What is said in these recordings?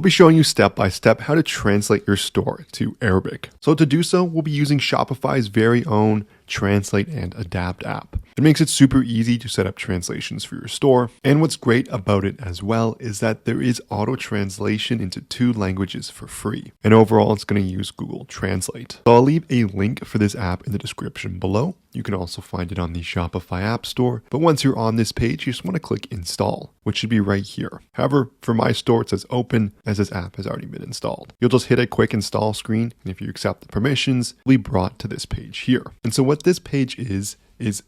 be showing you step by step how to translate your store to Arabic. So to do so, we'll be using Shopify's very own Translate and Adapt app. It makes it super easy to set up translations for your store. And what's great about it as well is that there is auto translation into 2 languages for free. And overall, it's going to use Google Translate. So I'll leave a link for this app in the description below. You can also find it on the Shopify App Store. But once you're on this page, you just want to click install, which should be right here. However, for my store, it says open as this app has already been installed. You'll just hit a quick install screen. And if you accept the permissions, you'll be brought to this page here. And so what this page is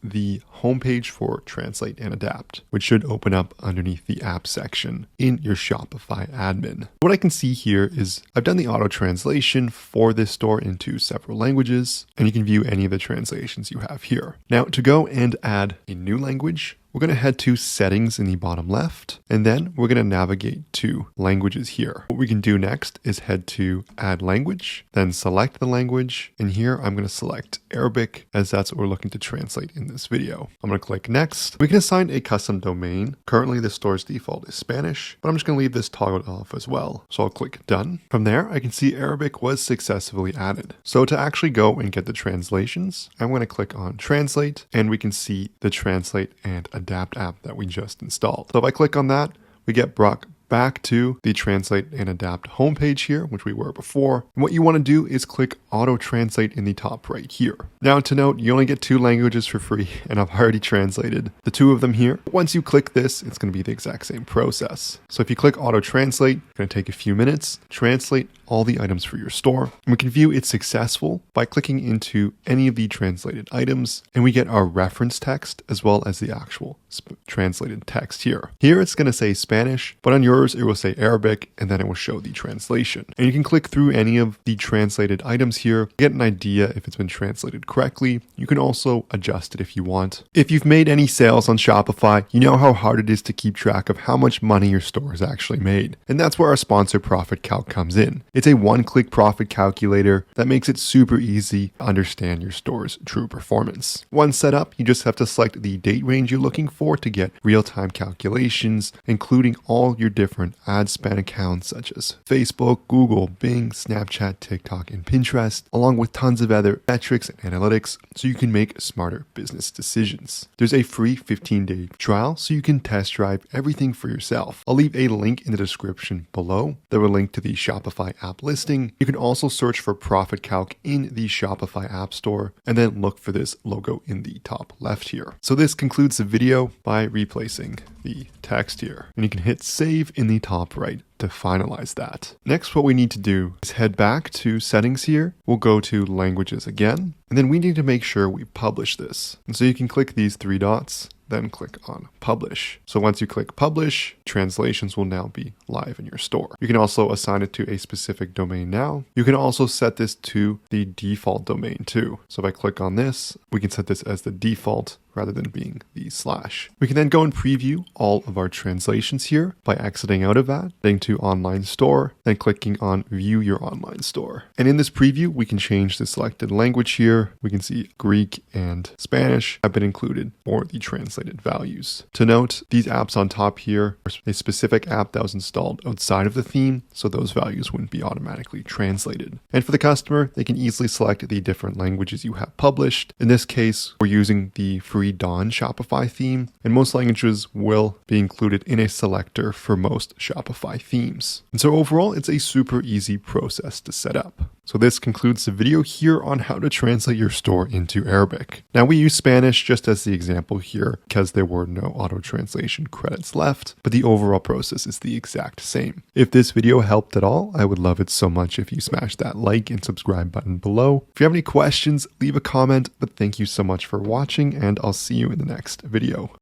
the homepage for Translate and Adapt, which should open up underneath the app section in your Shopify admin. What I can see here is I've done the auto translation for this store into several languages, and you can view any of the translations you have here. Now, to go and add a new language, we're going to head to settings in the bottom left, and then we're going to navigate to languages here. What we can do next is head to add language, then select the language. And here I'm going to select Arabic as that's what we're looking to translate in this video. I'm going to click next. We can assign a custom domain. Currently the store's default is Spanish, but I'm just going to leave this toggled off as well. So I'll click done. From there, I can see Arabic was successfully added. So to actually go and get the translations, I'm going to click on translate, and we can see the translate and Adapt app that we just installed. So if I click on that, we get brought back to the Translate and Adapt homepage here, which we were before. And what you want to do is click Auto Translate in the top right here. Now to note, you only get 2 languages for free, and I've already translated the 2 of them here. Once you click this, it's going to be the exact same process. So if you click Auto Translate, it's going to take a few minutes, translate all the items for your store. And we can view it's successful by clicking into any of the translated items, and we get our reference text as well as the actual translated text here. Here it's going to say Spanish, but on yours it will say Arabic, and then it will show the translation. And you can click through any of the translated items here, get an idea if it's been translated correctly. You can also adjust it if you want. If you've made any sales on Shopify, you know how hard it is to keep track of how much money your store has actually made. And that's where our sponsor PRODKIT comes in. It's a one-click profit calculator that makes it super easy to understand your store's true performance. Once set up, you just have to select the date range you're looking for to get real-time calculations, including all your different ad spend accounts such as Facebook, Google, Bing, Snapchat, TikTok, and Pinterest, along with tons of other metrics and analytics so you can make smarter business decisions. There's a free 15-day trial so you can test drive everything for yourself. I'll leave a link in the description below that will link to the Shopify app listing. You can also search for PRODKIT in the Shopify App Store and then look for this logo in the top left here. So this concludes the video by replacing the text here, and you can hit save in the top right to finalize that. Next, what we need to do is head back to settings here. We'll go to languages again, and then we need to make sure we publish this. And so you can click these 3 dots, then click on publish. So once you click publish, translations will now be live in your store. You can also assign it to a specific domain now. You can also set this to the default domain too. So if I click on this, we can set this as the default rather than being the slash. We can then go and preview all of our translations here by exiting out of that, heading to online store, then clicking on view your online store. And in this preview, we can change the selected language here. We can see Greek and Spanish have been included for the translated values. To note, these apps on top here are a specific app that was installed outside of the theme, so those values wouldn't be automatically translated. And for the customer, they can easily select the different languages you have published. In this case, we're using the free Dawn Shopify theme, and most languages will be included in a selector for most Shopify themes. And so overall, it's a super easy process to set up. So this concludes the video here on how to translate your store into Arabic. Now we use Spanish just as the example here because there were no auto translation credits left, but the overall process is the exact same. If this video helped at all, I would love it so much if you smash that like and subscribe button below. If you have any questions, leave a comment, but thank you so much for watching, and I'll see you in the next video.